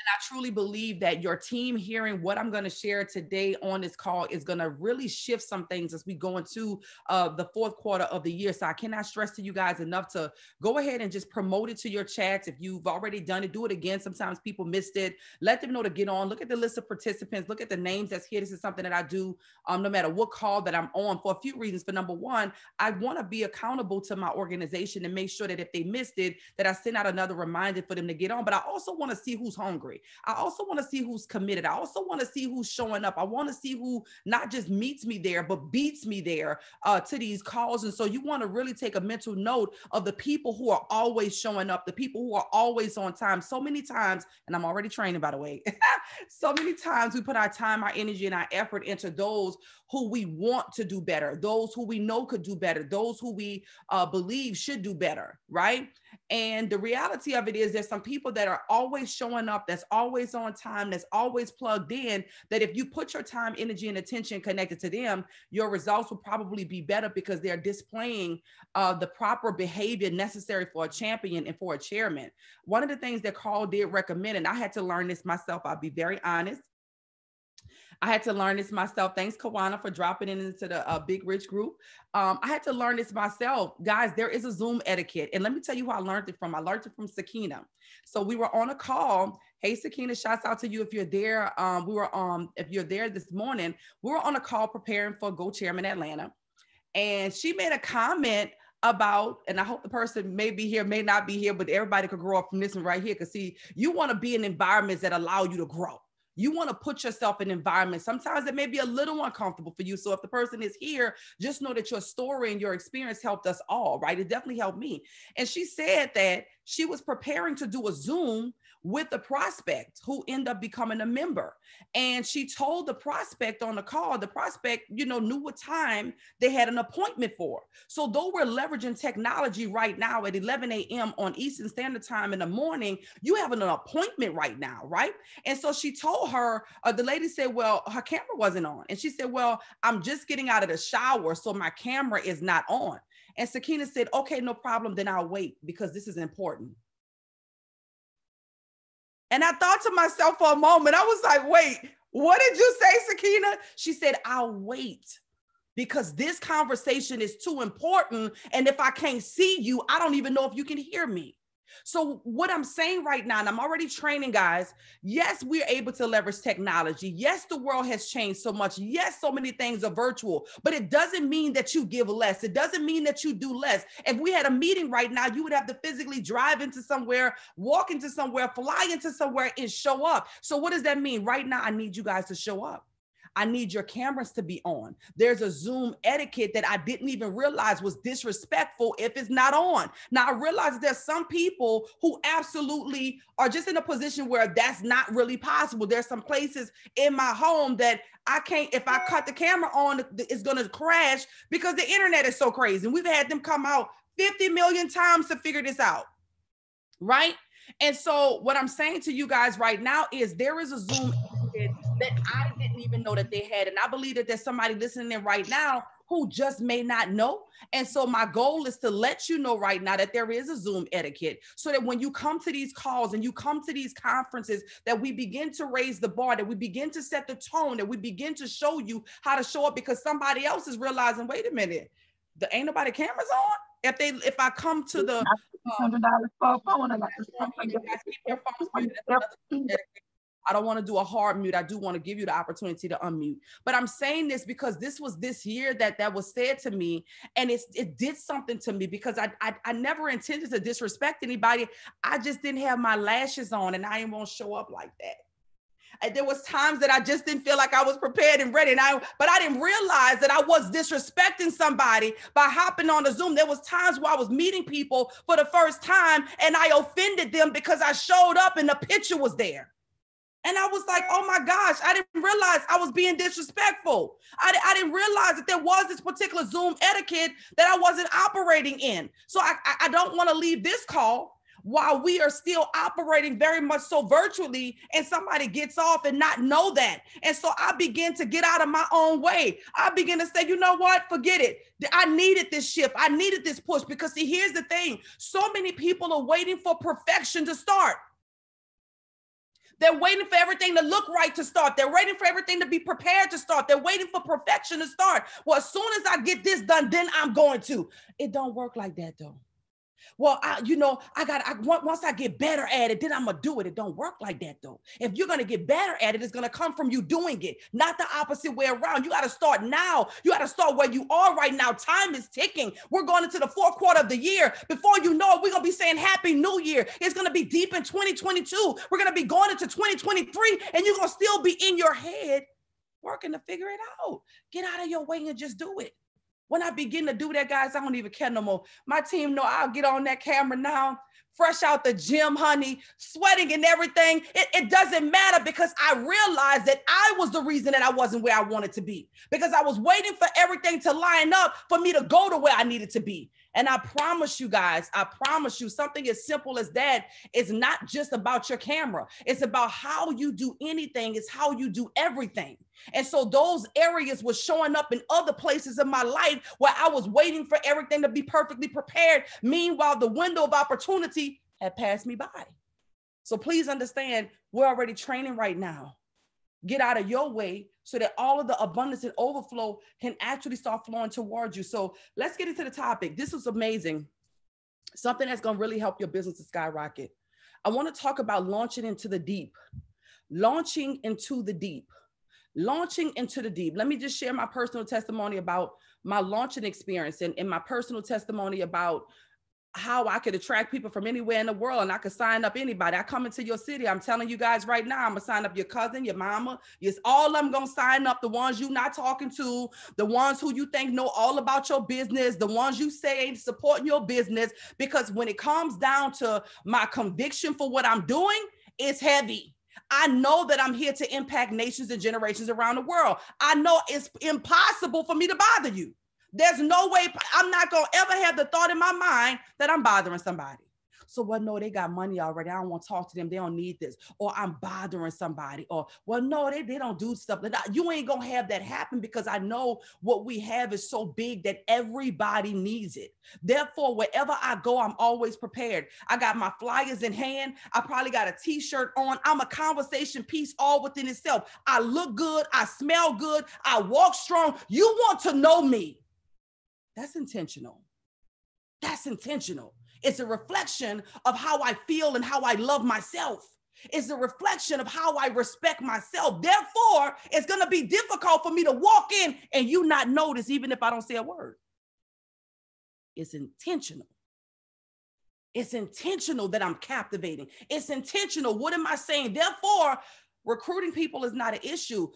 I truly believe that your team hearing what I'm going to share today on this call is going to really shift some things as we go into the fourth quarter of the year. So I cannot stress to you guys enough to go ahead and just promote it to your chats. If you've already done it, do it again. Sometimes people missed it. Let them know to get on. Look at the list of participants. Look at the names that's here. This is something that I do no matter what call that I'm on, for a few reasons. For number one, I want to be accountable to my organization and make sure that if they missed it, that I send out another reminder for them to get on. But I also want to see who's hungry. I also want to see who's committed. I also want to see who's showing up. I want to see who not just meets me there, but beats me there to these calls. And so you want to really take a mental note of the people who are always showing up, the people who are always on time. So many times, and I'm already training, by the way, so many times we put our time, our energy, and our effort into those who we want to do better, those who we know could do better, those who we believe should do better, right? And the reality of it is there's some people that are always showing up, that's always on time, that's always plugged in, that if you put your time, energy, and attention connected to them, your results will probably be better because they're displaying the proper behavior necessary for a champion and for a chairman. One of the things that Carl did recommend, and I had to learn this myself, I'll be very honest. I had to learn this myself. Thanks, Kawana, for dropping it into the Big Rich group. I had to learn this myself. Guys, there is a Zoom etiquette. And let me tell you who I learned it from. I learned it from Sakina. So we were on a call. Hey, Sakina, shouts out to you if you're there. If you're there this morning, we were on a call preparing for Go Chairman Atlanta. And she made a comment about, and I hope the person may be here, may not be here, but everybody could grow up from this one right here. Because see, you want to be in environments that allow you to grow. You want to put yourself in environments. Sometimes it may be a little uncomfortable for you. So if the person is here, just know that your story and your experience helped us all, right? It definitely helped me. And she said that she was preparing to do a Zoom with a prospect who ended up becoming a member. And she told the prospect on the call, the prospect, knew what time they had an appointment for. So though we're leveraging technology right now at 11 a.m. on Eastern Standard Time in the morning, you have an appointment right now, right? And so she told her, the lady said, well, her camera wasn't on. And she said, well, I'm just getting out of the shower, so my camera is not on. And Sakina said, okay, no problem, then I'll wait because this is important. And I thought to myself for a moment, I was like, wait, what did you say, Sakina? She said, I'll wait because this conversation is too important. And if I can't see you, I don't even know if you can hear me. So what I'm saying right now, and I'm already training guys, yes, we're able to leverage technology. Yes, the world has changed so much. Yes, so many things are virtual, but it doesn't mean that you give less. It doesn't mean that you do less. If we had a meeting right now, you would have to physically drive into somewhere, walk into somewhere, fly into somewhere and show up. So what does that mean? Right now, I need you guys to show up. I need your cameras to be on. There's a Zoom etiquette that I didn't even realize was disrespectful if it's not on. Now I realize that there's some people who absolutely are just in a position where that's not really possible. There's some places in my home that I can't, if I cut the camera on, it's gonna crash because the internet is so crazy. And we've had them come out 50 million times to figure this out, right? And so what I'm saying to you guys right now is there is a Zoom that I didn't even know that they had. And I believe that there's somebody listening in right now who just may not know. And so my goal is to let you know right now that there is a Zoom etiquette so that when you come to these calls and you come to these conferences, that we begin to raise the bar, that we begin to set the tone, that we begin to show you how to show up because somebody else is realizing, wait a minute, there ain't nobody cameras on. If I come to the $100 for a phone, I got to keep your phones muted. I don't want to do a hard mute. I do want to give you the opportunity to unmute. But I'm saying this because this was this year that was said to me, and it did something to me because I never intended to disrespect anybody. I just didn't have my lashes on, and I didn't want to show up like that. And there was times that I just didn't feel like I was prepared and ready. But I didn't realize that I was disrespecting somebody by hopping on the Zoom. There was times where I was meeting people for the first time and I offended them because I showed up and the picture was there. And I was like, oh my gosh, I didn't realize I was being disrespectful. I didn't realize that there was this particular Zoom etiquette that I wasn't operating in. So I don't want to leave this call while we are still operating very much so virtually and somebody gets off and not know that. And so I begin to get out of my own way. I begin to say, you know what, forget it. I needed this shift. I needed this push because see, here's the thing. So many people are waiting for perfection to start. They're waiting for everything to look right to start. They're waiting for everything to be prepared to start. They're waiting for perfection to start. Well, as soon as I get this done, then I'm going to. It don't work like that though. Well, once I get better at it, then I'm gonna do it. It don't work like that though. If you're gonna get better at it, it's gonna come from you doing it, not the opposite way around. You gotta start now. You gotta start where you are right now. Time is ticking. We're going into the fourth quarter of the year. Before you know it, we're gonna be saying Happy New Year. It's gonna be deep in 2022. We're gonna be going into 2023, and you're gonna still be in your head working to figure it out. Get out of your way and just do it. When I begin to do that, guys, I don't even care no more. My team know I'll get on that camera now, fresh out the gym, honey, sweating and everything. It doesn't matter because I realized that I was the reason that I wasn't where I wanted to be because I was waiting for everything to line up for me to go to where I needed to be. And I promise you guys, I promise you something as simple as that is not just about your camera. It's about how you do anything. It's how you do everything. And so those areas were showing up in other places in my life where I was waiting for everything to be perfectly prepared. Meanwhile, the window of opportunity had passed me by. So please understand, we're already training right now. Get out of your way so that all of the abundance and overflow can actually start flowing towards you. So let's get into the topic. This was amazing. Something that's going to really help your business to skyrocket. I want to talk about launching into the deep. Launching into the deep. Launching into the deep. Let me just share my personal testimony about my launching experience and my personal testimony about how I could attract people from anywhere in the world and I could sign up anybody. I come into your city. I'm telling you guys right now, I'm gonna sign up your cousin, your mama. Yes, all of them gonna sign up. The ones you not talking to, the ones who you think know all about your business, the ones you say ain't supporting your business. Because when it comes down to my conviction for what I'm doing, it's heavy. I know that I'm here to impact nations and generations around the world. I know it's impossible for me to bother you. There's no way, I'm not going to ever have the thought in my mind that I'm bothering somebody. So, well, no, they got money already. I don't want to talk to them. They don't need this. Or I'm bothering somebody. Or, well, no, they don't do stuff like that. You ain't going to have that happen because I know what we have is so big that everybody needs it. Therefore, wherever I go, I'm always prepared. I got my flyers in hand. I probably got a t-shirt on. I'm a conversation piece all within itself. I look good. I smell good. I walk strong. You want to know me. That's intentional. That's intentional. It's a reflection of how I feel and how I love myself. It's a reflection of how I respect myself. Therefore, it's going to be difficult for me to walk in and you not notice, even if I don't say a word. It's intentional. It's intentional that I'm captivating. It's intentional. What am I saying? Therefore, recruiting people is not an issue.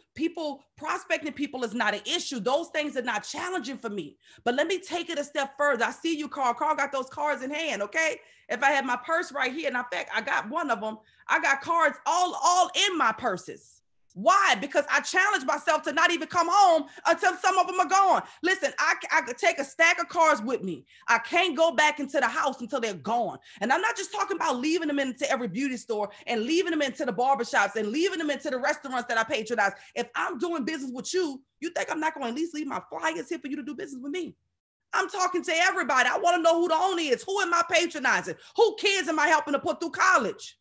Prospecting people is not an issue. Those things are not challenging for me. But let me take it a step further. I see you, Carl. Carl got those cards in hand, okay? If I had my purse right here, and in fact, I got one of them, I got cards all in my purses. Why? Because I challenge myself to not even come home until some of them are gone. Listen, I could take a stack of cards with me. I can't go back into the house until they're gone. And I'm not just talking about leaving them into every beauty store and leaving them into the barbershops and leaving them into the restaurants that I patronize. If I'm doing business with you, you think I'm not going to at least leave my flyers here for you to do business with me? I'm talking to everybody. I want to know who the owner is. Who am I patronizing? Who kids am I helping to put through college?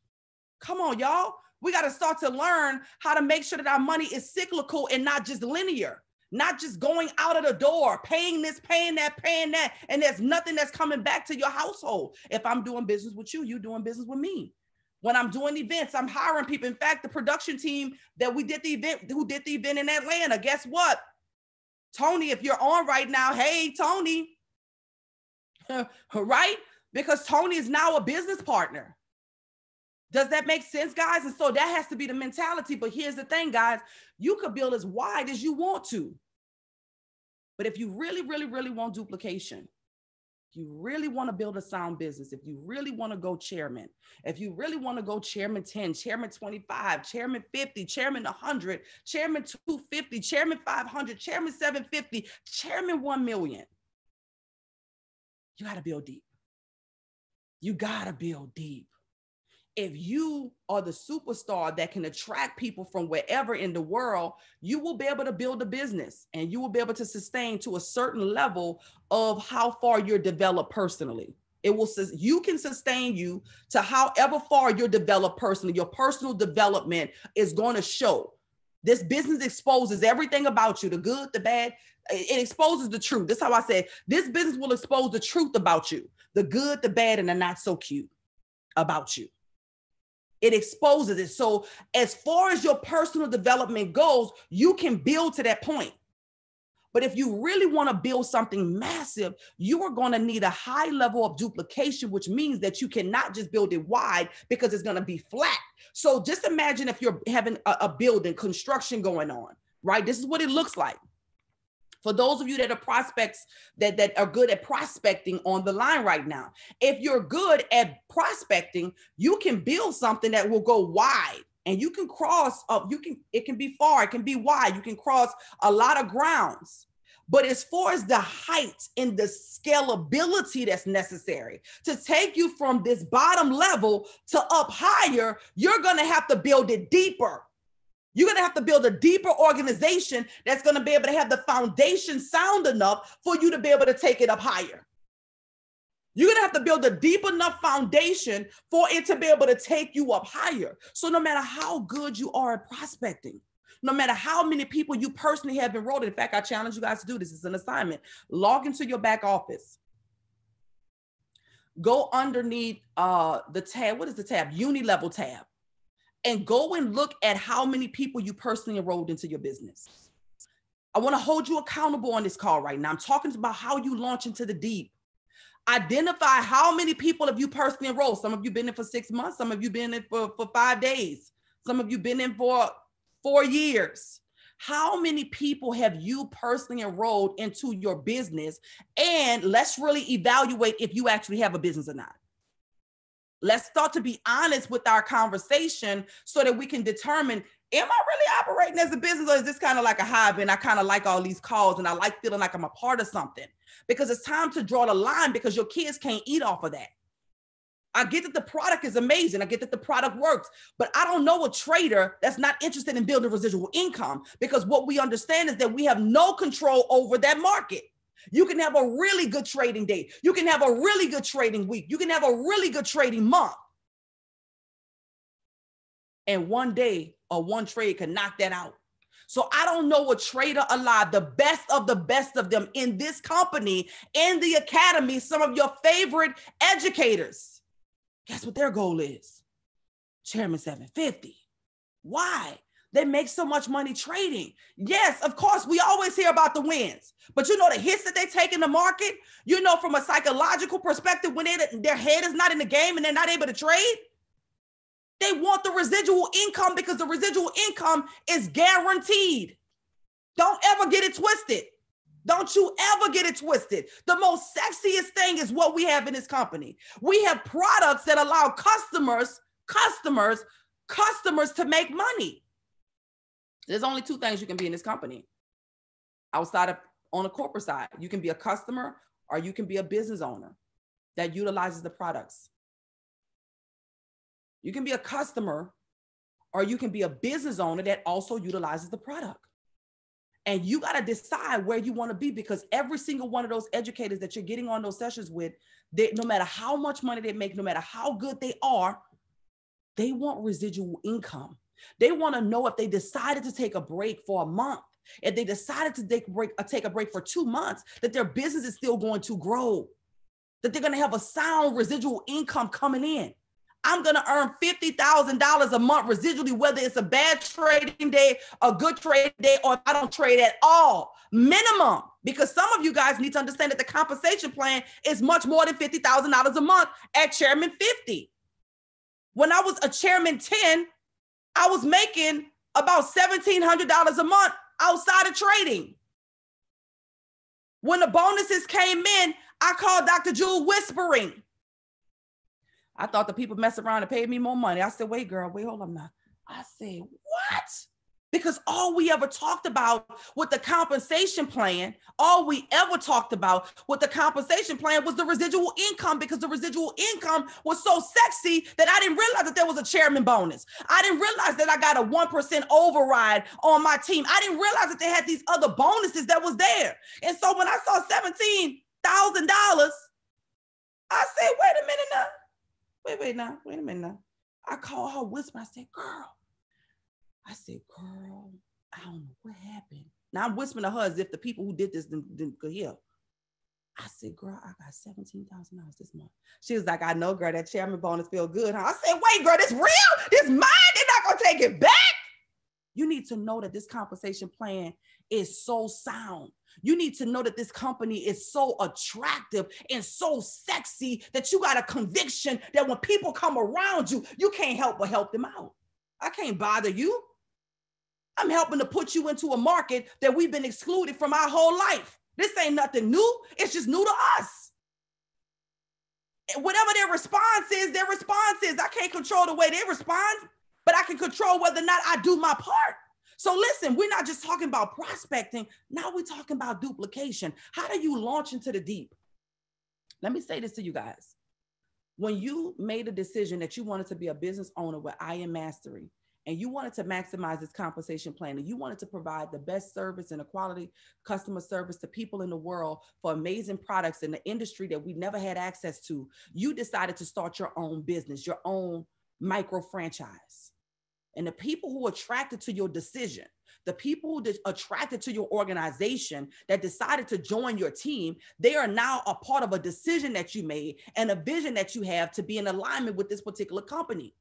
Come on, y'all. We got to start to learn how to make sure that our money is cyclical and not just linear, not just going out of the door, paying this, paying that, and there's nothing that's coming back to your household. If I'm doing business with you, you're doing business with me. When I'm doing events, I'm hiring people. In fact, the production team that who did the event in Atlanta, guess what? Tony, if you're on right now, hey, Tony, right? Because Tony is now a business partner. Does that make sense, guys? And so that has to be the mentality. But here's the thing, guys. You could build as wide as you want to. But if you really, really, really want duplication, if you really want to build a sound business, if you really want to go chairman, if you really want to go chairman 10, chairman 25, chairman 50, chairman 100, chairman 250, chairman 500, chairman 750, chairman 1 million, you got to build deep. You got to build deep. If you are the superstar that can attract people from wherever in the world, you will be able to build a business and you will be able to sustain to a certain level of how far you're developed personally. You can sustain you to however far you're developed personally. Your personal development is going to show. This business exposes everything about you, the good, the bad. It exposes the truth. That's how I said, this business will expose the truth about you, the good, the bad, and the not so cute about you. It exposes it. So as far as your personal development goes, you can build to that point. But if you really want to build something massive, you are going to need a high level of duplication, which means that you cannot just build it wide because it's going to be flat. So just imagine if you're having a building construction going on, right? This is what it looks like. For those of you that are prospects that are good at prospecting on the line right now, if you're good at prospecting, you can build something that will go wide. And you can cross up, it can be far, it can be wide, you can cross a lot of grounds. But as far as the height and the scalability that's necessary to take you from this bottom level to up higher, you're gonna have to build it deeper. You're gonna have to build a deeper organization that's gonna be able to have the foundation sound enough for you to be able to take it up higher. You're going to have to build a deep enough foundation for it to be able to take you up higher. So no matter how good you are at prospecting, no matter how many people you personally have enrolled, in fact, I challenge you guys to do this. It's an assignment. Log into your back office. Go underneath the tab. What is the tab? Uni-level tab. And go and look at how many people you personally enrolled into your business. I want to hold you accountable on this call right now. I'm talking about how you launch into the deep. Identify how many people have you personally enrolled. Some of you been in for 6 months. Some of you been in for 5 days. Some of you been in for 4 years. How many people have you personally enrolled into your business? And let's really evaluate if you actually have a business or not. Let's start to be honest with our conversation so that we can determine, am I really operating as a business, or is this kind of like a hobby and I kind of like all these calls and I like feeling like I'm a part of something? Because it's time to draw the line, because your kids can't eat off of that. I get that the product is amazing. I get that the product works, but I don't know a trader that's not interested in building residual income, because what we understand is that we have no control over that market. You can have a really good trading day. You can have a really good trading week. You can have a really good trading month. And one day or one trade can knock that out. So I don't know a trader alive, the best of them in this company, in the academy, some of your favorite educators. Guess what their goal is? Chairman 750. Why? They make so much money trading. Yes, of course, we always hear about the wins, but you know the hits that they take in the market, you know, from a psychological perspective, when their head is not in the game and they're not able to trade, they want the residual income because the residual income is guaranteed. Don't ever get it twisted. Don't you ever get it twisted. The most sexiest thing is what we have in this company. We have products that allow customers to make money. There's only two things you can be in this company. Outside of on the corporate side, you can be a customer or you can be a business owner that utilizes the products. You can be a customer or you can be a business owner that also utilizes the product. And you got to decide where you want to be, because every single one of those educators that you're getting on those sessions with, no matter how much money they make, no matter how good they are, they want residual income. They want to know if they decided to take a break for a month, if they decided to take a break for 2 months, that their business is still going to grow, that they're going to have a sound residual income coming in. I'm going to earn $50,000 a month residually, whether it's a bad trading day, a good trading day, or I don't trade at all. Minimum, because some of you guys need to understand that the compensation plan is much more than $50,000 a month at Chairman 50. When I was a Chairman 10, I was making about $1,700 a month outside of trading. When the bonuses came in, I called Dr. Jewel whispering. I thought the people mess around and paid me more money. I said, wait, girl, wait, hold on now. I said, what? Because all we ever talked about with the compensation plan, was the residual income, because the residual income was so sexy that I didn't realize that there was a chairman bonus. I didn't realize that I got a 1% override on my team. I didn't realize that they had these other bonuses that was there. And so when I saw $17,000, I said, wait a minute now. Wait a minute now. I called her, whisper. I said, girl. I don't know what happened. Now I'm whispering to her as if the people who did this didn't could hear. I said, girl, I got $17,000 this month. She was like, I know, girl, that chairman bonus feel good, huh? I said, wait, girl, this real? This mine? They're not gonna take it back? You need to know that this compensation plan is so sound. You need to know that this company is so attractive and so sexy that you got a conviction that when people come around you, you can't help but help them out. I can't bother you. I'm helping to put you into a market that we've been excluded from our whole life. This ain't nothing new. It's just new to us. Whatever their response is, I can't control the way they respond, but I can control whether or not I do my part. So listen, we're not just talking about prospecting. Now we're talking about duplication. How do you launch into the deep? Let me say this to you guys. When you made a decision that you wanted to be a business owner with I Am Mastery, and you wanted to maximize this compensation plan, and you wanted to provide the best service and a quality customer service to people in the world for amazing products in the industry that we never had access to, you decided to start your own business, your own micro franchise. And the people who attracted to your decision, the people who attracted to your organization that decided to join your team, they are now a part of a decision that you made and a vision that you have to be in alignment with this particular company.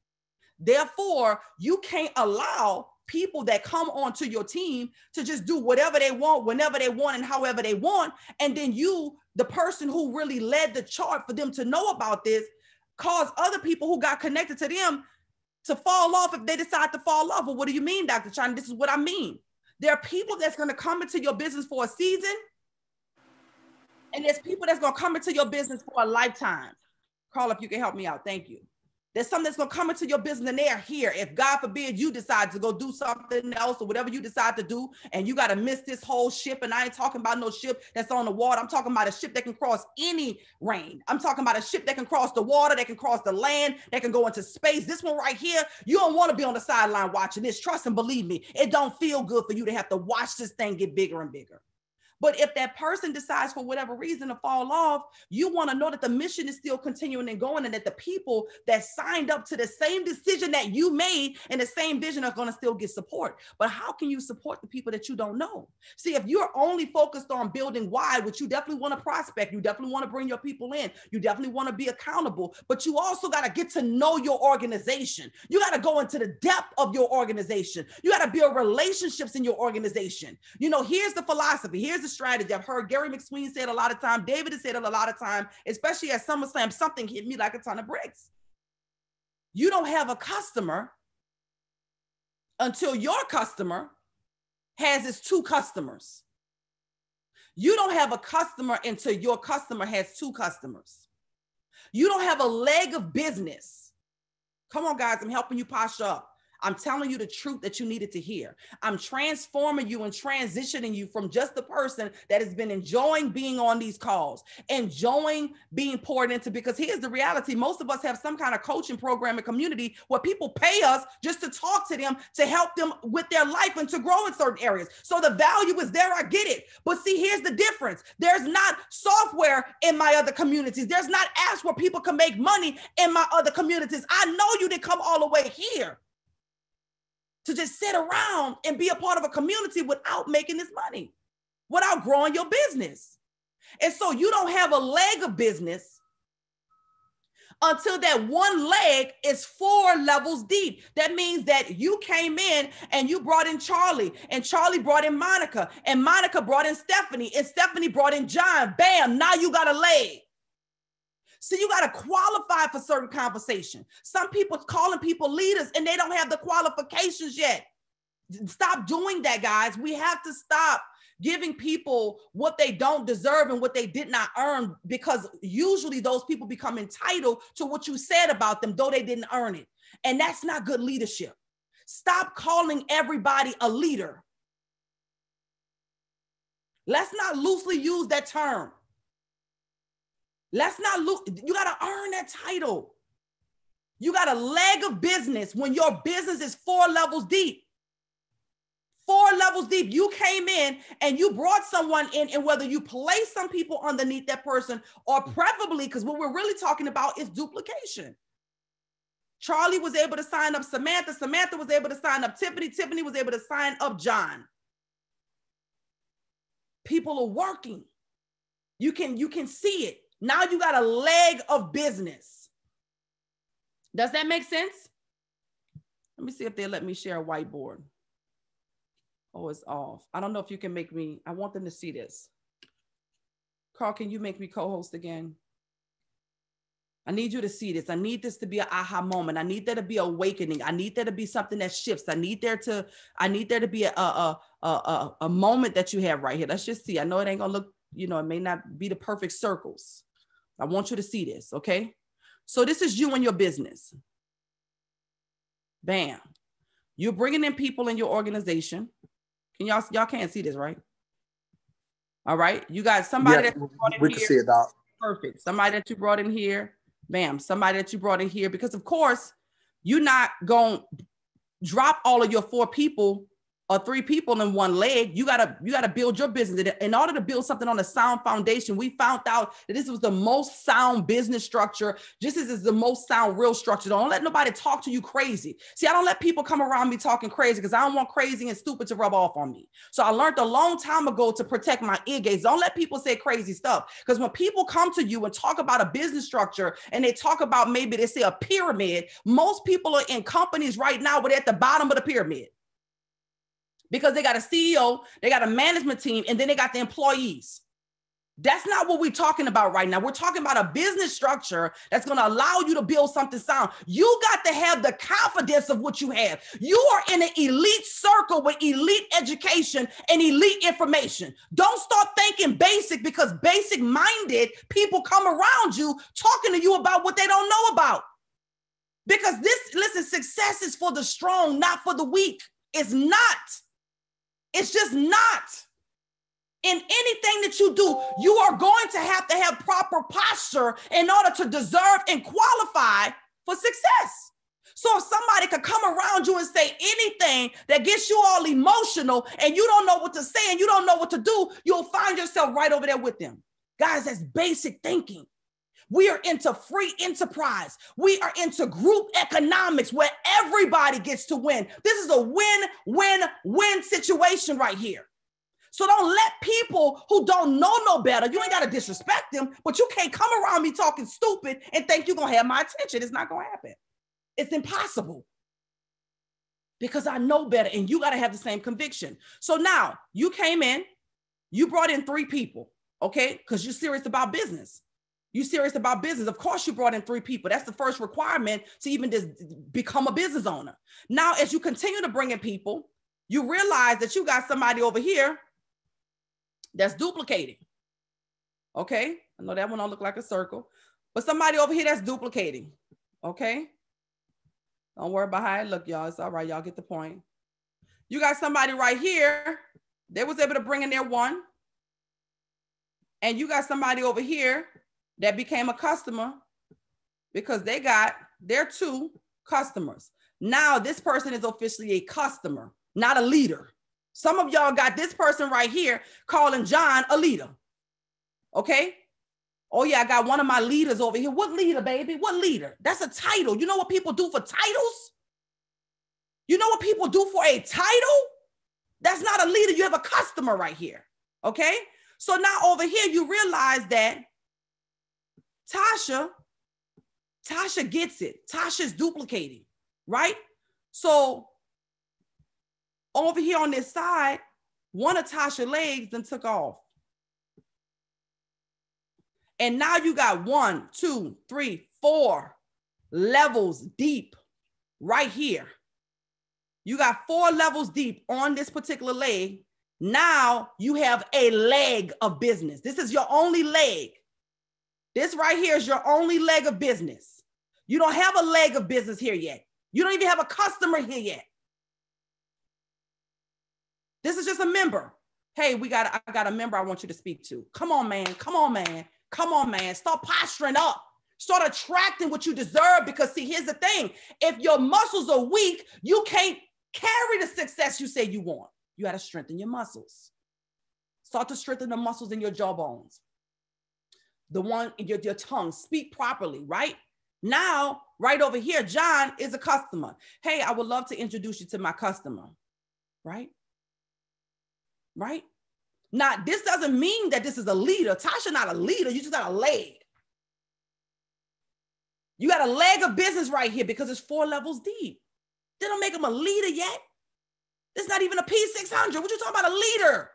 Therefore, you can't allow people that come onto your team to just do whatever they want, whenever they want, and however they want. And then you, the person who really led the chart for them to know about this, cause other people who got connected to them to fall off if they decide to fall off. Well, what do you mean, Dr. China? This is what I mean. There are people that's going to come into your business for a season, and there's people that's going to come into your business for a lifetime. Carl, if you can help me out, thank you. There's something that's going to come into your business and they're here. If God forbid you decide to go do something else or whatever you decide to do, and you got to miss this whole ship, and I ain't talking about no ship that's on the water. I'm talking about a ship that can cross any rain. I'm talking about a ship that can cross the water, that can cross the land, that can go into space. This one right here, you don't want to be on the sideline watching this. Trust and believe me, it don't feel good for you to have to watch this thing get bigger and bigger. But if that person decides for whatever reason to fall off, you want to know that the mission is still continuing and going, and that the people that signed up to the same decision that you made and the same vision are going to still get support. But how can you support the people that you don't know? See, if you're only focused on building wide, which you definitely want to prospect, you definitely want to bring your people in, you definitely want to be accountable, but you also got to get to know your organization. You got to go into the depth of your organization. You got to build relationships in your organization. You know, here's the philosophy. Here's the strategy. I've heard Gary McSween say it a lot of time. David has said it a lot of time, especially at SummerSlam. Something hit me like a ton of bricks. You don't have a customer until your customer has its two customers. You don't have a customer until your customer has two customers. You don't have a leg of business. Come on, guys, I'm helping you posture up. I'm telling you the truth that you needed to hear. I'm transforming you and transitioning you from just the person that has been enjoying being on these calls, enjoying being poured into, because here's the reality. Most of us have some kind of coaching program and community where people pay us just to talk to them, to help them with their life and to grow in certain areas. So the value is there. I get it. But see, here's the difference. There's not software in my other communities. There's not apps where people can make money in my other communities. I know you didn't come all the way here to just sit around and be a part of a community without making this money, without growing your business. And so you don't have a leg of business until that one leg is 4 levels deep. That means that you came in and you brought in Charlie, and Charlie brought in Monica, and Monica brought in Stephanie, and Stephanie brought in John. Bam, now you got a leg. So you got to qualify for certain conversation. Some people calling people leaders and they don't have the qualifications yet. Stop doing that, guys. We have to stop giving people what they don't deserve and what they did not earn, because usually those people become entitled to what you said about them, though they didn't earn it. And that's not good leadership. Stop calling everybody a leader. Let's not loosely use that term. Let's not look, you got to earn that title. You got a leg of business when your business is 4 levels deep. 4 levels deep. You came in and you brought someone in, and whether you place some people underneath that person or preferably, because what we're really talking about is duplication. Charlie was able to sign up Samantha. Samantha was able to sign up Tiffany. Tiffany was able to sign up John. People are working. You can see it. Now you got a leg of business. Does that make sense? Let me see if they'll let me share a whiteboard. Oh, it's off. I don't know if you can make me, I want them to see this. Carl, can you make me co-host again? I need you to see this. I need this to be an aha moment. I need there to be awakening. I need there to be something that shifts. I need there to be a moment that you have right here. Let's just see. I know it ain't gonna look, it may not be the perfect circles. I want you to see this, okay? So this is you and your business. Bam. You're bringing in people in your organization. Can y'all can't see this, right? All right. You got somebody that you brought in we can see it, Doc. Perfect. Somebody that you brought in here. Bam. Somebody that you brought in here, because of course you're not going to drop all of your 4 people or 3 people in one leg. You gotta build your business. In order to build something on a sound foundation, we found out that this was the most sound business structure, just as it's the most sound real structure. Don't let nobody talk to you crazy. See, I don't let people come around me talking crazy because I don't want crazy and stupid to rub off on me. So I learned a long time ago to protect my ear gates. Don't let people say crazy stuff, because when people come to you and talk about a business structure and they talk about, maybe they say a pyramid, most people are in companies right now, but at the bottom of the pyramid. Because they got a CEO, they got a management team, and then they got the employees. That's not what we're talking about right now. We're talking about a business structure that's going to allow you to build something sound. You got to have the confidence of what you have. You are in an elite circle with elite education and elite information. Don't start thinking basic, because basic-minded people come around you talking to you about what they don't know about. Because listen, success is for the strong, not for the weak. It's not. It's just not. In anything that you do, you are going to have proper posture in order to deserve and qualify for success. So if somebody could come around you and say anything that gets you all emotional and you don't know what to say and you don't know what to do, you'll find yourself right over there with them. Guys, that's basic thinking. We are into free enterprise. We are into group economics where everybody gets to win. This is a win-win-win situation right here. So don't let people who don't know no better, you ain't got to disrespect them, but you can't come around me talking stupid and think you're going to have my attention. It's not going to happen. It's impossible, because I know better, and you got to have the same conviction. So now you came in, you brought in 3 people, okay? Because you're serious about business. You're serious about business. Of course, you brought in 3 people. That's the first requirement to even just become a business owner. Now, as you continue to bring in people, you realize that you got somebody over here that's duplicating. Okay. I know that one don't look like a circle, but somebody over here that's duplicating. Okay. Don't worry about how it look, y'all. It's all right. Y'all get the point. You got somebody right here. They was able to bring in their 1. And you got somebody over here that became a customer because they got their 2 customers. Now this person is officially a customer, not a leader. Some of y'all got this person right here calling John a leader. Okay. Oh yeah, I got one of my leaders over here. What leader, baby? What leader? That's a title. You know what people do for titles? You know what people do for a title? That's not a leader. You have a customer right here. Okay. So now over here, you realize that Tasha gets it. Tasha's duplicating, right? So over here on this side, one of Tasha's legs then took off. And now you got 1, 2, 3, 4 levels deep right here. You got 4 levels deep on this particular leg. Now you have a leg of business. This is your only leg. This right here is your only leg of business. You don't have a leg of business here yet. You don't even have a customer here yet. This is just a member. Hey, I got a member I want you to speak to. Come on, man. Come on, man. Come on, man. Start posturing up. Start attracting what you deserve, because see, here's the thing. If your muscles are weak, you can't carry the success you say you want. You got to strengthen your muscles. Start to strengthen the muscles in your jawbones. The one in your tongue. Speak properly, right? Now, right over here, John is a customer. Hey, I would love to introduce you to my customer, right? Right? Now, this doesn't mean that this is a leader. Tasha not a leader. You just got a leg. You got a leg of business right here because it's 4 levels deep. They don't make him a leader yet. It's not even a P600. What you talking about, a leader?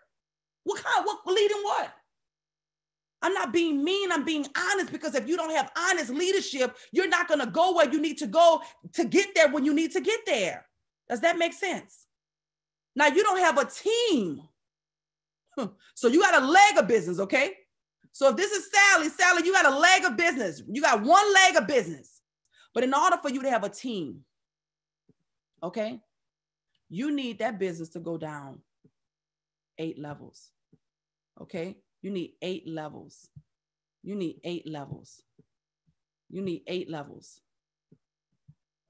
What leading what? I'm not being mean. I'm being honest, because if you don't have honest leadership, you're not going to go where you need to go to get there when you need to get there. Does that make sense? Now, you don't have a team. So you got a leg of business, okay? So if this is Sally, you got a leg of business. You got one leg of business. But in order for you to have a team, okay, you need that business to go down 8 levels, okay? You need 8 levels. You need 8 levels. You need 8 levels,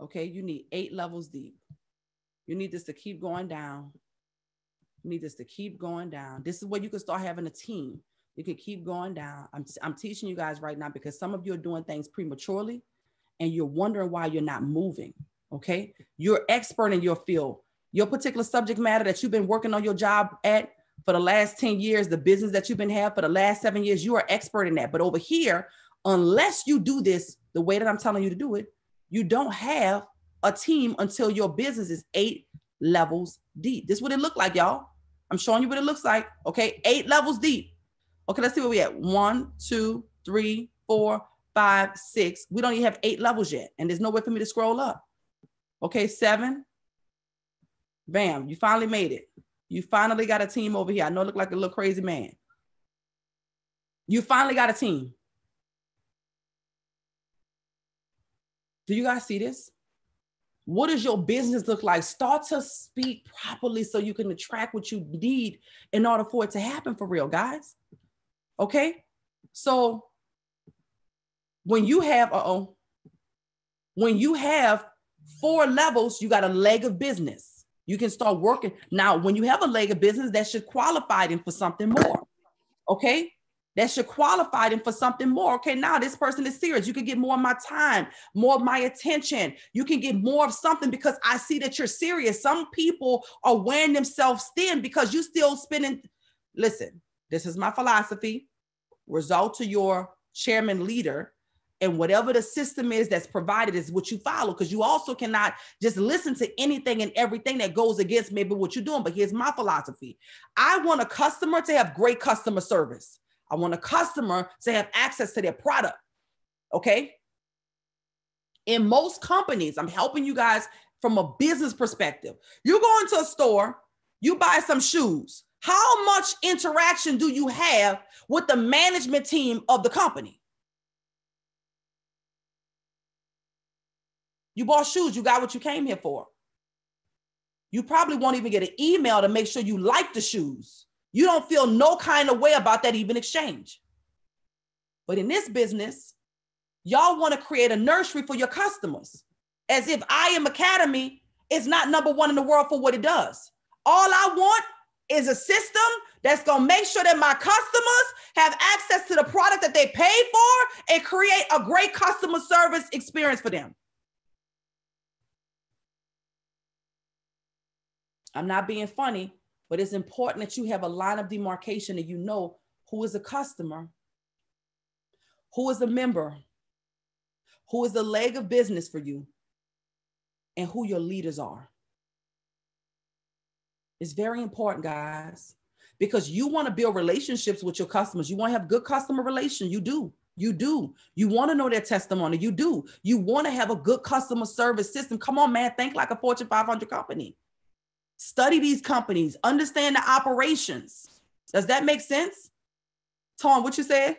okay? You need 8 levels deep. You need this to keep going down. You need this to keep going down. This is where you can start having a team. You can keep going down. I'm teaching you guys right now because some of you are doing things prematurely and you're wondering why you're not moving, okay? You're expert in your field. Your particular subject matter that you've been working on your job at for the last 10 years, the business that you've been having for the last 7 years, you are expert in that. But over here, unless you do this the way that I'm telling you to do it, you don't have a team until your business is 8 levels deep. This is what it looked like, y'all. I'm showing you what it looks like, okay? 8 levels deep. Okay, let's see where we at. 1, 2, 3, 4, 5, 6. We don't even have 8 levels yet, and there's no way for me to scroll up. Okay, 7. Bam, you finally made it. You finally got a team over here. I know it looked like a little crazy man. You finally got a team. Do you guys see this? What does your business look like? Start to speak properly so you can attract what you need in order for it to happen for real, guys. Okay? So when you have, when you have 4 levels, you got a leg of business. You can start working. Now, when you have a leg of business, that should qualify them for something more. Okay? That should qualify them for something more. Okay, now this person is serious. You can get more of my time, more of my attention. You can get more of something because I see that you're serious. Some people are wearing themselves thin because you still spending. Listen, this is my philosophy. Result to your chairman leader, and whatever the system is that's provided is what you follow, because you also cannot just listen to anything and everything that goes against maybe what you're doing. But here's my philosophy. I want a customer to have great customer service. I want a customer to have access to their product, okay? In most companies, I'm helping you guys from a business perspective. You go into a store, you buy some shoes. How much interaction do you have with the management team of the company? You bought shoes, you got what you came here for. You probably won't even get an email to make sure you like the shoes. You don't feel no kind of way about that even exchange. But in this business, y'all want to create a nursery for your customers, as if I Am Academy is not #1 in the world for what it does. All I want is a system that's going to make sure that my customers have access to the product that they pay for and create a great customer service experience for them. I'm not being funny, but it's important that you have a line of demarcation and you know who is a customer, who is a member, who is the leg of business for you, and who your leaders are. It's very important, guys, because you want to build relationships with your customers. You want to have good customer relations. You do. You do. You want to know their testimony. You do. You want to have a good customer service system. Come on, man. Think like a Fortune 500 company. Study these companies. Understand the operations. Does that make sense? Tom, what you said?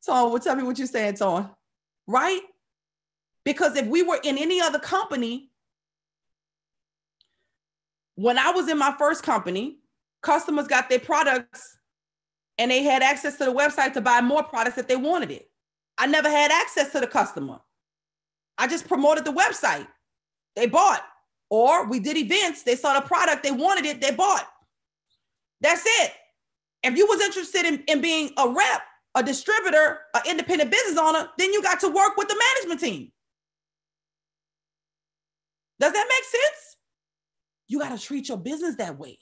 Tom, tell me what you're saying, Tom. Right? Because if we were in any other company, when I was in my first company, customers got their products and they had access to the website to buy more products if they wanted it. I never had access to the customer. I just promoted the website. They bought. Or we did events, they saw the product, they wanted it, they bought. That's it. If you was interested in being a rep, a distributor, an independent business owner, then you got to work with the management team. Does that make sense? You got to treat your business that way,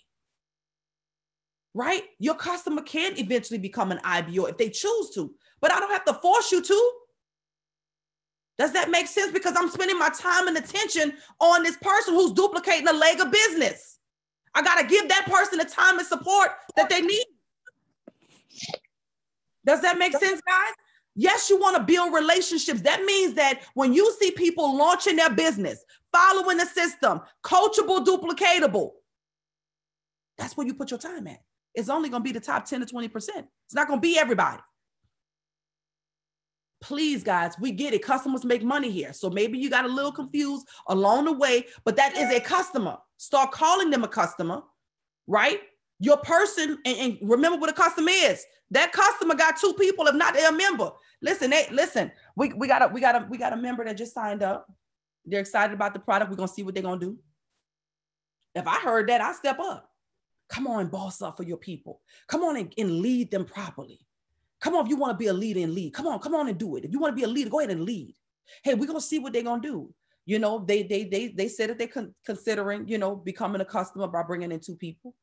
right? Your customer can eventually become an IBO if they choose to, but I don't have to force you to. Does that make sense? Because I'm spending my time and attention on this person who's duplicating a leg of business. I got to give that person the time and support that they need. Does that make sense, guys? Yes, you want to build relationships. That means that when you see people launching their business, following the system, coachable, duplicatable, that's where you put your time at. It's only going to be the top 10 to 20%. It's not going to be everybody. Please, guys, we get it. Customers make money here. So maybe you got a little confused along the way, but that is a customer. Start calling them a customer, right? Your person, and remember what a customer is. That customer got two people, if not, they're a member. Listen, we got a member that just signed up. They're excited about the product. We're going to see what they're going to do. If I heard that, I step up. Come on and boss up for your people. Come on and lead them properly. Come on, if you want to be a leader and lead. Come on and do it. If you want to be a leader, go ahead and lead. Hey, we're going to see what they're going to do. You know, they said that they're considering, you know, becoming a customer by bringing in two people.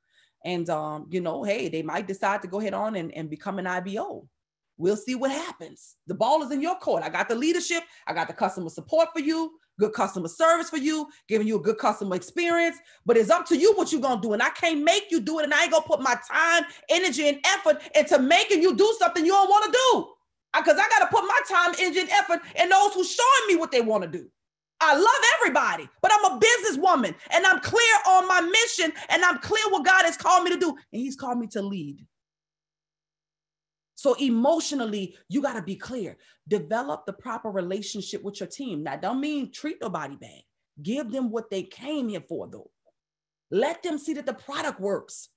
And, you know, hey, they might decide to go ahead on and become an IBO. We'll see what happens. The ball is in your court. I got the leadership. I got the customer support for you, good customer service for you, giving you a good customer experience. But it's up to you what you're going to do. And I can't make you do it. And I ain't going to put my time, energy, and effort into making you do something you don't want to do. Because I got to put my time, energy, and effort in those who showing me what they want to do. I love everybody, but I'm a businesswoman and I'm clear on my mission and I'm clear what God has called me to do. And he's called me to lead. So emotionally, you got to be clear. Develop the proper relationship with your team. Now, don't mean treat nobody bad. Give them what they came here for, though. Let them see that the product works.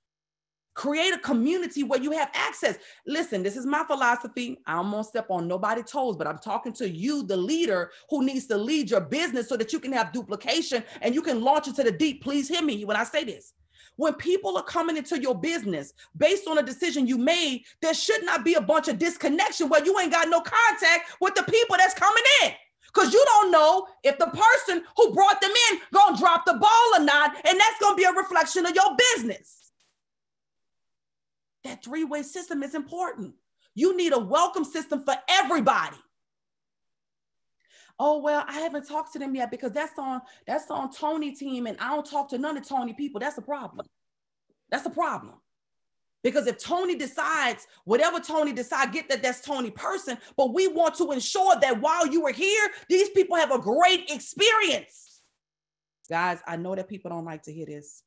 Create a community where you have access. Listen, this is my philosophy. I don't want to step on nobody's toes, but I'm talking to you, the leader who needs to lead your business so that you can have duplication and you can launch into the deep. Please hear me when I say this. When people are coming into your business based on a decision you made, there should not be a bunch of disconnection where you ain't got no contact with the people that's coming in. Because you don't know if the person who brought them in gonna drop the ball or not, and that's gonna be a reflection of your business. That three-way system is important. You need a welcome system for everybody. Oh, well, I haven't talked to them yet because that's on Tony's team and I don't talk to none of Tony people. That's a problem. That's a problem. Because if Tony decides, whatever Tony decides, get that that's Tony person, but we want to ensure that while you are here, these people have a great experience. Guys, I know that people don't like to hear this,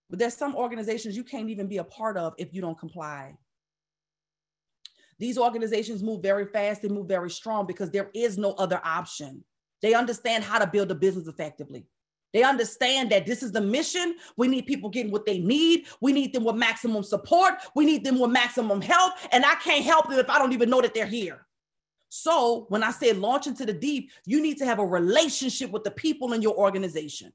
but there's some organizations you can't even be a part of if you don't comply. These organizations move very fast, they move very strong because there is no other option. They understand how to build a business effectively. They understand that this is the mission. We need people getting what they need. We need them with maximum support. We need them with maximum help. And I can't help them if I don't even know that they're here. So when I say launch into the deep, you need to have a relationship with the people in your organization.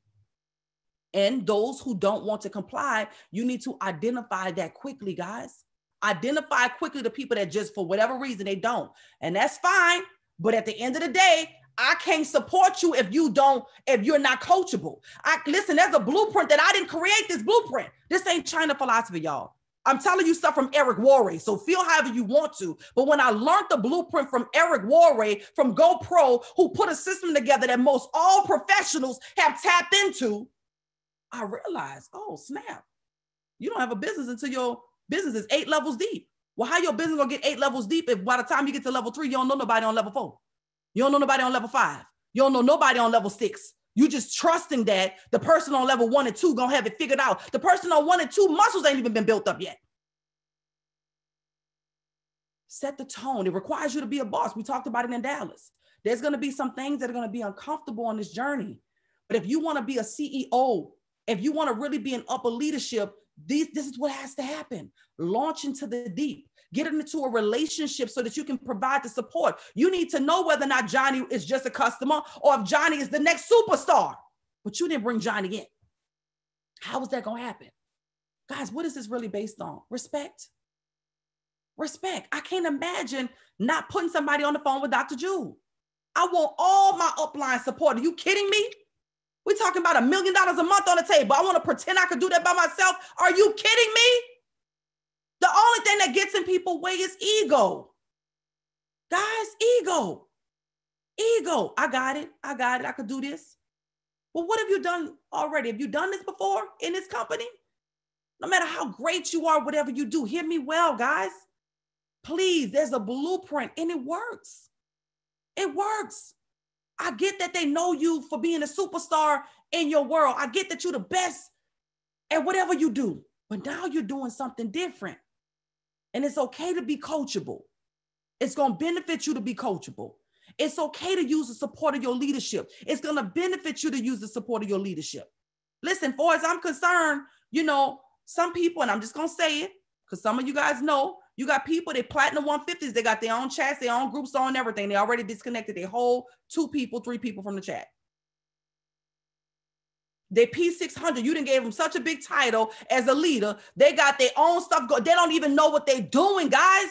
And those who don't want to comply, you need to identify that quickly, guys. Identify quickly the people that just for whatever reason they don't. And that's fine. But at the end of the day, I can't support you if you're not coachable. Listen, there's a blueprint that I didn't create this blueprint. This ain't China philosophy, y'all. I'm telling you stuff from Eric Worre, so feel however you want to. But when I learned the blueprint from Eric Worre from GoPro, who put a system together that most all professionals have tapped into, I realized, oh, snap. You don't have a business until your business is 8 levels deep. Well, how your business gonna get 8 levels deep if by the time you get to level 3, you don't know nobody on level 4? You don't know nobody on level 5. You don't know nobody on level 6. You just trusting that the person on level 1 and 2 gonna have it figured out. The person on 1 and 2 muscles ain't even been built up yet. Set the tone. It requires you to be a boss. We talked about it in Dallas. There's gonna be some things that are gonna be uncomfortable on this journey. But if you wanna be a CEO, if you wanna really be in upper leadership, this is what has to happen. Launch into the deep. Get into a relationship so that you can provide the support. You need to know whether or not Johnny is just a customer or if Johnny is the next superstar. but you didn't bring Johnny in. How is that going to happen? Guys, what is this really based on? Respect. Respect. I can't imagine not putting somebody on the phone with Dr. Jewel. I want all my upline support. Are you kidding me? We're talking about $1 million a month on the table. I want to pretend I could do that by myself. Are you kidding me? The only thing that gets in people's way is ego. Guys, ego. Ego. I got it. I could do this. Well, what have you done already? Have you done this before in this company? No matter how great you are, whatever you do, hear me well, guys. Please, there's a blueprint and it works. It works. I get that they know you for being a superstar in your world. I get that you're the best at whatever you do, but now you're doing something different. And it's okay to be coachable. It's going to benefit you to be coachable. It's okay to use the support of your leadership. It's going to benefit you to use the support of your leadership. Listen, far as I'm concerned, you know, some people, and I'm just going to say it because some of you guys know, you got people, they platinum 150s, they got their own chats, their own groups on everything. They already disconnected their whole 2 people, 3 people from the chat. They P600, you done gave them such a big title as a leader. They got their own stuff going. They don't even know what they're doing, guys.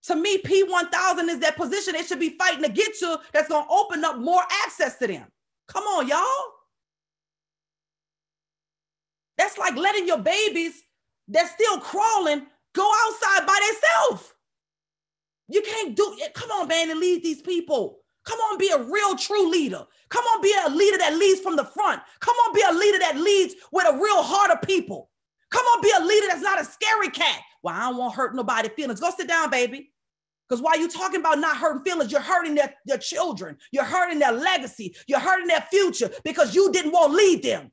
To me, P1000 is that position they should be fighting to get to that's going to open up more access to them. Come on, y'all. That's like letting your babies that's still crawling go outside by themselves. You can't do it. Come on, man, and lead these people. Come on, be a real, true leader. Come on, be a leader that leads from the front. Come on, be a leader that leads with a real heart of people. Come on, be a leader that's not a scary cat. Well, I don't want to hurt nobody's feelings. Go sit down, baby. Because while you're talking about not hurting feelings, you're hurting their children. You're hurting their legacy. You're hurting their future because you didn't want to lead them.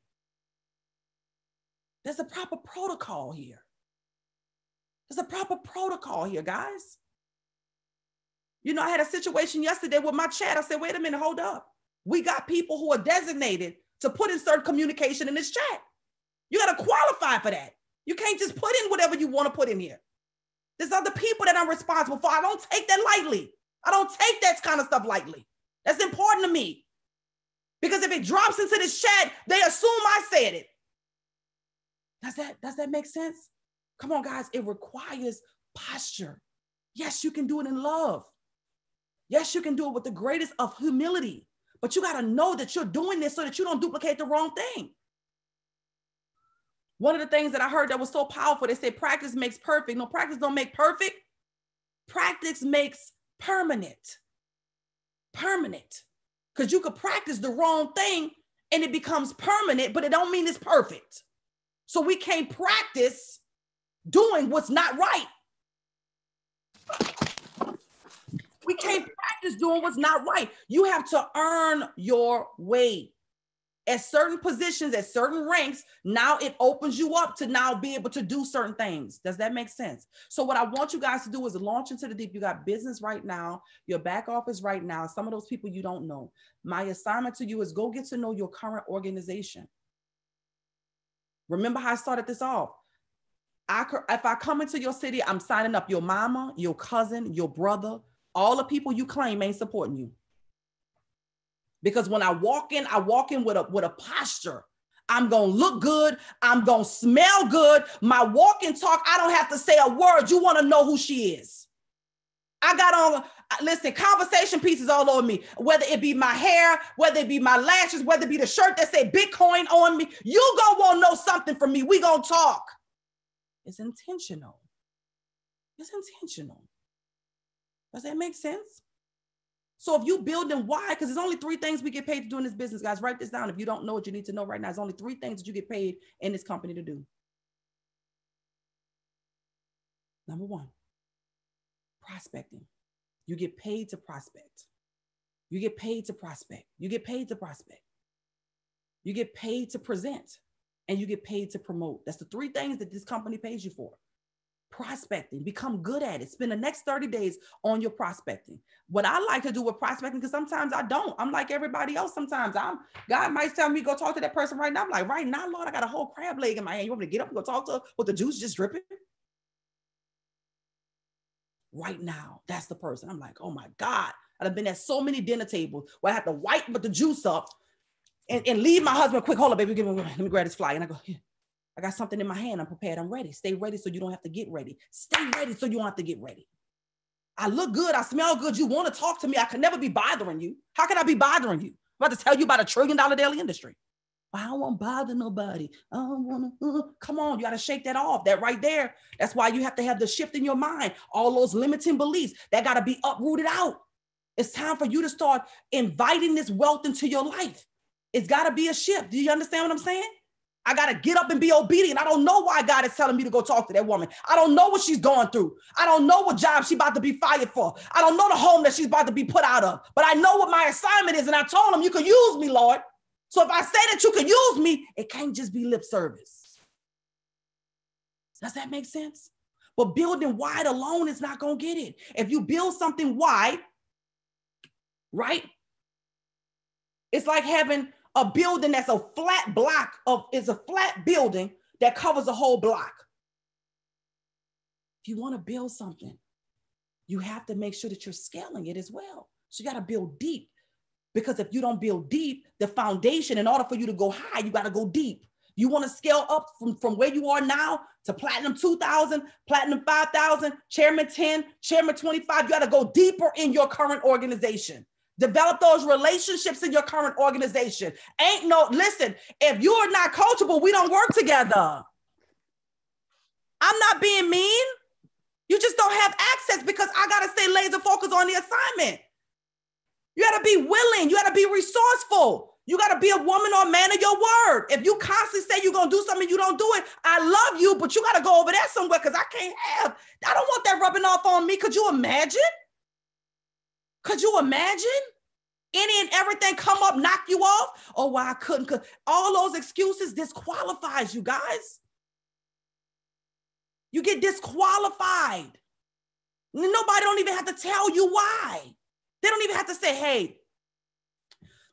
There's a proper protocol here. There's a proper protocol here, guys. You know, I had a situation yesterday with my chat. I said, wait a minute, hold up. We got people who are designated to put in certain communication in this chat. You got to qualify for that. You can't just put in whatever you want to put in here. There's other people that I'm responsible for. I don't take that lightly. I don't take that kind of stuff lightly. That's important to me. Because if it drops into this chat, they assume I said it. Does that make sense? Come on, guys. It requires posture. Yes, you can do it in love. Yes, you can do it with the greatest of humility. But you got to know that you're doing this so that you don't duplicate the wrong thing. One of the things that I heard that was so powerful, they say practice makes perfect. No, practice don't make perfect. Practice makes permanent. Permanent. Because you could practice the wrong thing and it becomes permanent, but it don't mean it's perfect. So we can't practice doing what's not right. We can't practice doing what's not right. You have to earn your way. At certain positions, at certain ranks, now it opens you up to now be able to do certain things. Does that make sense? So what I want you guys to do is launch into the deep. You got business right now, your back office right now, some of those people you don't know. My assignment to you is go get to know your current organization. Remember how I started this off? If I come into your city, I'm signing up your mama, your cousin, your brother, all the people you claim ain't supporting you. Because when I walk in with a posture. I'm going to look good. I'm going to smell good. My walk and talk, I don't have to say a word. You want to know who she is. I got on, listen, conversation pieces all over me, whether it be my hair, whether it be my lashes, whether it be the shirt that say Bitcoin on me. You going to want to know something from me. We going to talk. It's intentional. It's intentional. Does that make sense? So if you build them, why? Because there's only 3 things we get paid to do in this business, guys. Write this down. If you don't know what you need to know right now, there's only 3 things that you get paid in this company to do. Number 1, prospecting. You get paid to prospect. You get paid to prospect. You get paid to prospect. You get paid to present. And you get paid to promote. That's the 3 things that this company pays you for. Prospecting, become good at it. Spend the next 30 days on your prospecting. What I like to do with prospecting, because sometimes I don't. I'm like everybody else. Sometimes God might tell me go talk to that person right now. I'm like, right now, Lord, I got a whole crab leg in my hand. You want me to get up and go talk to her with the juice just dripping? Right now, that's the person. I'm like, oh my God, I've been at so many dinner tables where I have to wipe with the juice up and leave my husband quick. Hold on, baby, let me grab this flyer. And I go, here, I got something in my hand. I'm prepared. I'm ready. Stay ready so you don't have to get ready. Stay ready so you don't have to get ready. I look good. I smell good. You want to talk to me. I can never be bothering you. How can I be bothering you? I'm about to tell you about $1 trillion daily industry. I don't want to bother nobody. I don't want to. Come on, you got to shake that off. That right there. That's why you have to have the shift in your mind. All those limiting beliefs that got to be uprooted out. It's time for you to start inviting this wealth into your life. It's got to be a shift. Do you understand what I'm saying? I got to get up and be obedient. I don't know why God is telling me to go talk to that woman. I don't know what she's going through. I don't know what job she's about to be fired for. I don't know the home that she's about to be put out of. But I know what my assignment is. And I told him, you can use me, Lord. So if I say that you can use me, it can't just be lip service. Does that make sense? But building wide alone is not going to get it. If you build something wide, right? It's like having a building that's a flat block is a flat building that covers a whole block. If you want to build something, you have to make sure that you're scaling it as well. So you got to build deep, because if you don't build deep, the foundation, in order for you to go high, you got to go deep. You want to scale up from where you are now to platinum 2,000, platinum 5,000, chairman 10, chairman 25. You got to go deeper in your current organization. Develop those relationships in your current organization. Listen, if you are not coachable, we don't work together. I'm not being mean. You just don't have access because I got to stay laser focused on the assignment. You got to be willing. You got to be resourceful. You got to be a woman or man of your word. If you constantly say you're going to do something, you don't do it. I love you, but you got to go over there somewhere because I don't want that rubbing off on me. Could you imagine? Could you imagine? Any and everything come up, knock you off? Oh, well, I couldn't. All those excuses disqualifies you guys. You get disqualified. Nobody don't even have to tell you why. They don't even have to say, hey,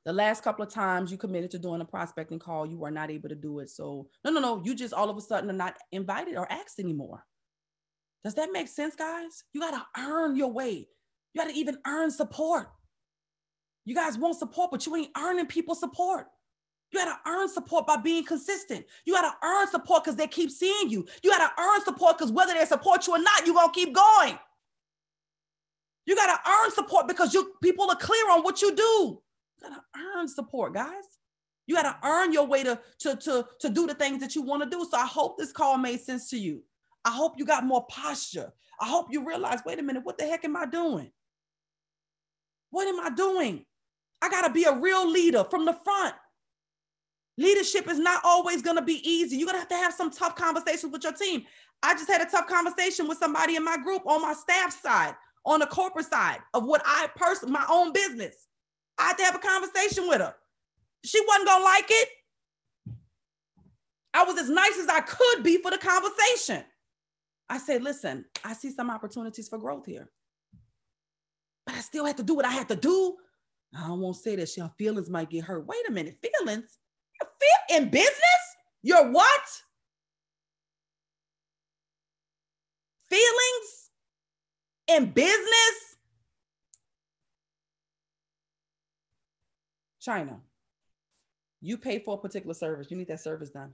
the last couple of times you committed to doing a prospecting call, you were not able to do it. So no. You just all of a sudden are not invited or asked anymore. Does that make sense, guys? You got to earn your way. You got to even earn support. You guys want support, but you ain't earning people's support. You got to earn support by being consistent. You got to earn support because they keep seeing you. You got to earn support because whether they support you or not, you're going to keep going. You got to earn support because people are clear on what you do. You got to earn support, guys. You got to earn your way to do the things that you want to do. So I hope this call made sense to you. I hope you got more posture. I hope you realize, wait a minute, what the heck am I doing? What am I doing? I got to be a real leader from the front. Leadership is not always going to be easy. You're going to have some tough conversations with your team. I just had a tough conversation with somebody in my group on my staff side, on the corporate side of what my own business. I had to have a conversation with her. She wasn't going to like it. I was as nice as I could be for the conversation. I said, listen, I see some opportunities for growth here, but I still had to do what I had to do. I don't want to say that her feelings might get hurt. Wait a minute, feelings? In business? Your what? Feelings? In business? China, you pay for a particular service. You need that service done.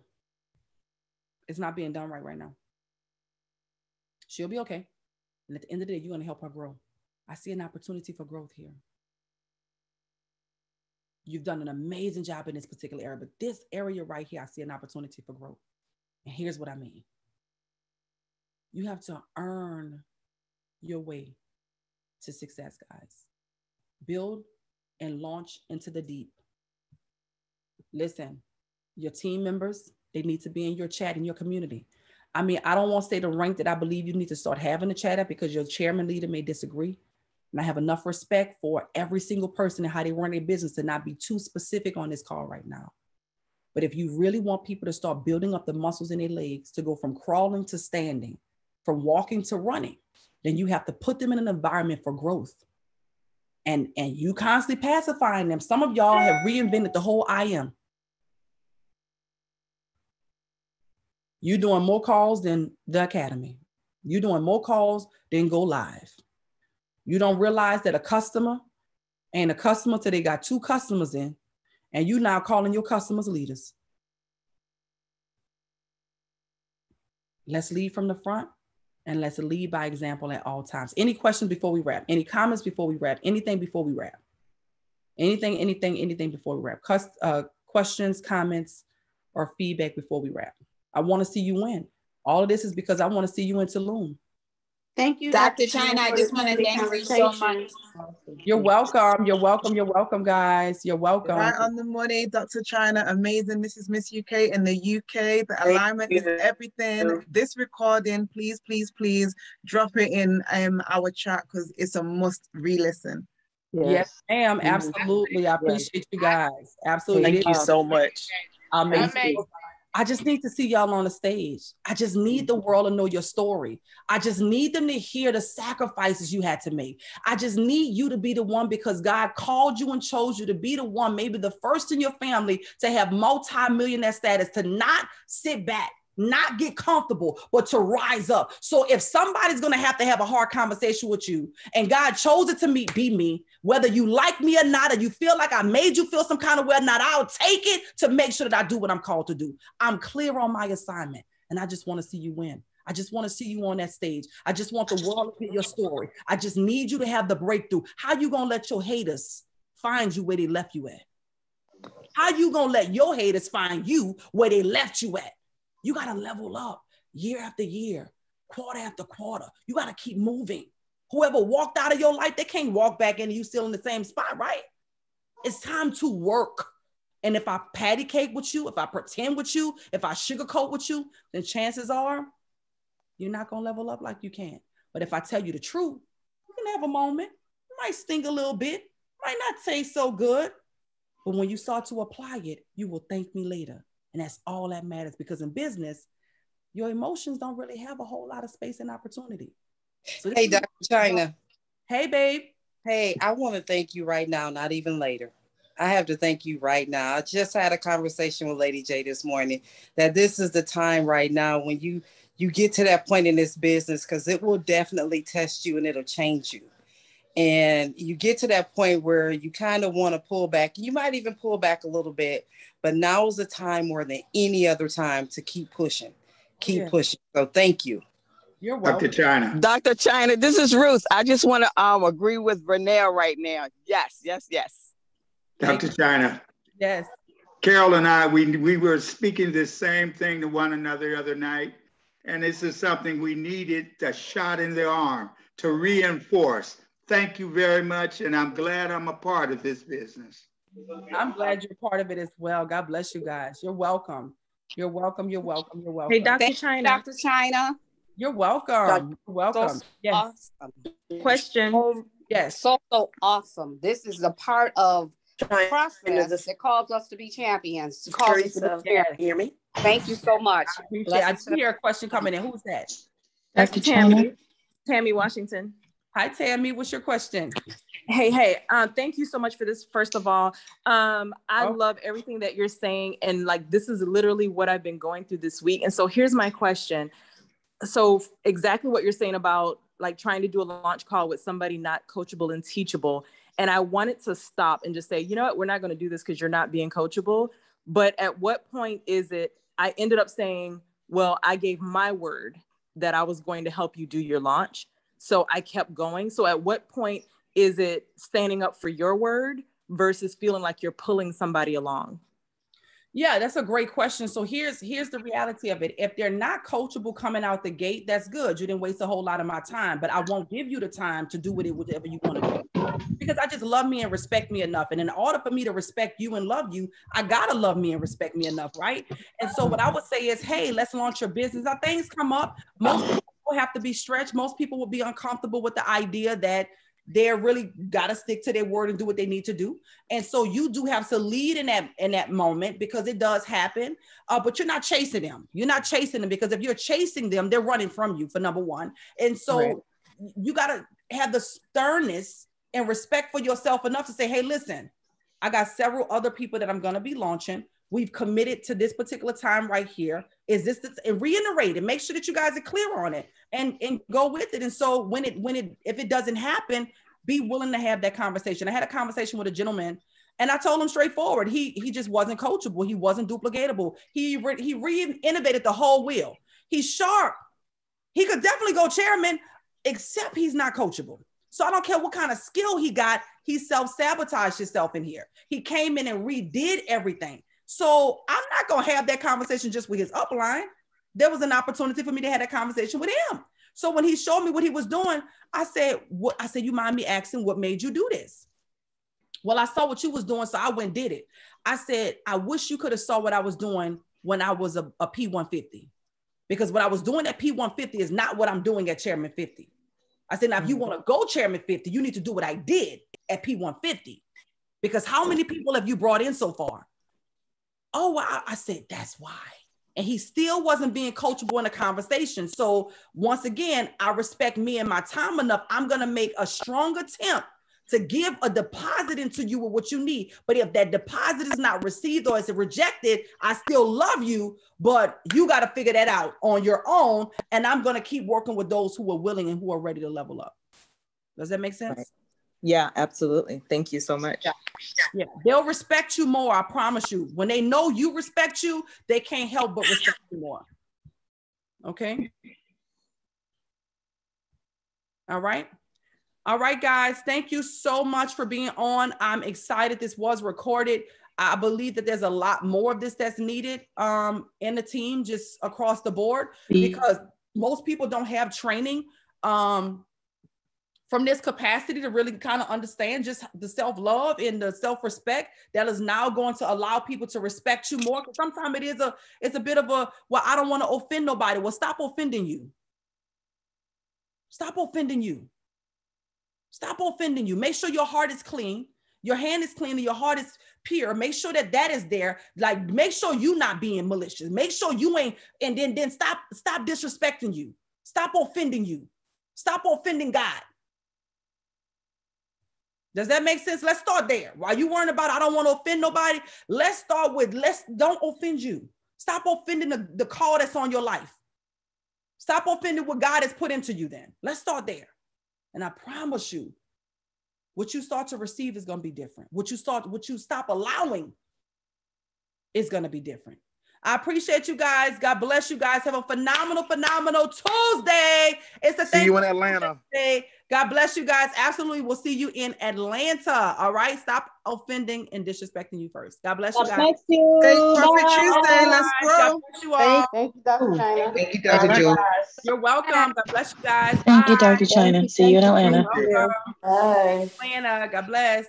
It's not being done right now. She'll be okay. And at the end of the day, you're going to help her grow. I see an opportunity for growth here. You've done an amazing job in this particular area, but this area right here, I see an opportunity for growth. And here's what I mean. You have to earn your way to success, guys. Build and launch into the deep. Listen, your team members, they need to be in your chat, in your community. I mean, I don't want to say the rank that I believe you need to start having a chat at because your chairman leader may disagree. And I have enough respect for every single person and how they run their business to not be too specific on this call right now. But if you really want people to start building up the muscles in their legs, to go from crawling to standing, from walking to running, then you have to put them in an environment for growth. And you constantly pacifying them. Some of y'all have reinvented the whole I am. You're doing more calls than the academy. You're doing more calls than go live. You don't realize that a customer Ain't a customer till they got 2 customers in, and you now calling your customers leaders. Let's lead from the front, and let's lead by example at all times. Any questions before we wrap? Any comments before we wrap? Anything before we wrap? Anything before we wrap? Questions, comments, or feedback before we wrap? I want to see you win. All of this is because I want to see you in Tulum. Thank you, Dr. China. I just want to thank you so much. You're welcome. You're welcome. You're welcome, guys. You're welcome. Right on the money, Dr. China. Amazing. This is Miss UK in the UK. The alignment is everything. This recording, please, please, please drop it in our chat because it's a must re-listen. Yes, ma'am. Absolutely. I appreciate you guys. Absolutely. Thank you so much. I just need to see y'all on the stage. I just need the world to know your story. I just need them to hear the sacrifices you had to make. I just need you to be the one, because God called you and chose you to be the one, maybe the first in your family to have multi-millionaire status, to not sit back, not get comfortable, but to rise up. So if somebody's going to have a hard conversation with you, and God chose it to be me, whether you like me or not, or you feel like I made you feel some kind of way or not, I'll take it to make sure that I do what I'm called to do. I'm clear on my assignment, and I just want to see you win. I just want to see you on that stage. I just want the world to hear your story. I just need you to have the breakthrough. How you going to let your haters find you where they left you at? How you going to let your haters find you where they left you at? You got to level up year after year, quarter after quarter. You got to keep moving. Whoever walked out of your life, they can't walk back in and you still in the same spot, right? It's time to work. And if I patty cake with you, if I pretend with you, if I sugarcoat with you, then chances are you're not going to level up like you can. But if I tell you the truth, you can have a moment. It might sting a little bit, might not taste so good. But when you start to apply it, you will thank me later. And that's all that matters, because in business, your emotions don't really have a whole lot of space and opportunity. So hey, Dr. China. Hey, babe. Hey, I want to thank you right now, not even later. I have to thank you right now. I just had a conversation with Lady J this morning that this is the time right now when you get to that point in this business, because it will definitely test you and it'll change you. And you get to that point where you kind of want to pull back. You might even pull back a little bit, but now is the time more than any other time to keep pushing, pushing. So thank you. You're welcome. Dr. China. Dr. China, this is Ruth. I just want to agree with Vernell right now. Yes. Dr. China. Yes. Carol and I, we were speaking the same thing to one another the other night. And this is something we needed, a shot in the arm to reinforce. Thank you very much. And I'm glad I'm a part of this business. I'm glad you're part of it as well. God bless you guys. You're welcome. You're welcome. You're welcome. You're welcome. Hey, Dr. China. Dr. China. You're welcome. You're welcome. Yes. Awesome. Question. Yes. So awesome. This is a part of the process that calls us to be champions. Hear me? Thank you so much. I see a question coming in. Who's that? Dr. Tammy Washington. Hi, Tammy. What's your question? Hey. Thank you so much for this. First of all, I love everything that you're saying. And like, this is literally what I've been going through this week. And so here's my question. So exactly what you're saying about like trying to do a launch call with somebody not coachable and teachable. And I wanted to stop and just say, you know what, we're not going to do this because you're not being coachable. But at what point is it, I ended up saying, well, I gave my word that I was going to help you do your launch. So I kept going. So at what point is it standing up for your word versus feeling like you're pulling somebody along? Yeah, that's a great question. So here's the reality of it. If they're not coachable coming out the gate, that's good. You didn't waste a whole lot of my time, but I won't give you the time to do whatever you want to do, because I just love me and respect me enough. And in order for me to respect you and love you, I gotta love me and respect me enough, right? And so what I would say is, hey, let's launch your business. Now, things come up. Most people have to be stretched. Most people will be uncomfortable with the idea that they're really got to stick to their word and do what they need to do. And so you do have to lead in that moment, because it does happen, but you're not chasing them. You're not chasing them, because if you're chasing them, they're running from you, for number one. And so you got to have the sternness and respect for yourself enough to say, hey, listen, I got several other people that I'm going to be launching. We've committed to this particular time right here. Is this, and reiterate it, make sure that you guys are clear on it and go with it. And so if it doesn't happen, be willing to have that conversation. I had a conversation with a gentleman, and I told him straightforward, he just wasn't coachable. He wasn't duplicatable. He re-innovated the whole wheel. He's sharp. He could definitely go chairman, except he's not coachable. So I don't care what kind of skill he got. He self-sabotaged himself in here. He came in and redid everything. So I'm not going to have that conversation just with his upline. There was an opportunity for me to have that conversation with him. So when he showed me what he was doing, I said, you mind me asking what made you do this? Well, I saw what you was doing, so I went and did it. I said, I wish you could have saw what I was doing when I was a P150, because what I was doing at P150 is not what I'm doing at Chairman 50. I said, now, if you want to go Chairman 50, you need to do what I did at P150, because how many people have you brought in so far? Oh, wow. I said, that's why. And he still wasn't being coachable in a conversation. So once again, I respect me and my time enough. I'm going to make a strong attempt to give a deposit into you with what you need. But if that deposit is not received or is rejected, I still love you, but you got to figure that out on your own. And I'm going to keep working with those who are willing and who are ready to level up. Does that make sense? Right. Yeah, absolutely. Thank you so much. Yeah, they'll respect you more. I promise you. When they know you respect you, they can't help but respect you more. Okay. All right. All right, guys. Thank you so much for being on. I'm excited. This was recorded. I believe that there's a lot more of this that's needed in the team, just across the board, because most people don't have training from this capacity to really kind of understand just the self-love and the self-respect that is now going to allow people to respect you more. Because sometimes it's a bit of a, well, I don't want to offend nobody. Well, stop offending you. Stop offending you. Stop offending you. Make sure your heart is clean. Your hand is clean and your heart is pure. Make sure that that is there. Like, make sure you not being malicious. Make sure you ain't, and then stop disrespecting you. Stop offending you. Stop offending God. Does that make sense? Let's start there. While you worrying about, I don't want to offend nobody, let's start with, don't offend you. Stop offending the call that's on your life. Stop offending what God has put into you then. Let's start there. And I promise you, what you start to receive is going to be different. What you stop allowing is going to be different. I appreciate you guys. God bless you guys. Have a phenomenal Tuesday. It's the See you in Atlanta. Tuesday. God bless you guys. Absolutely. We'll see you in Atlanta. All right. Stop offending and disrespecting you first. God bless you guys. Thank you. Prophet Tuesday. Let's grow. God bless you all. Thank you, Dr. China. Thank you, Dr. Joe. You're welcome. God bless you guys. Thank you, Dr. China. See you in Atlanta. You're welcome. Bye. Atlanta. God bless.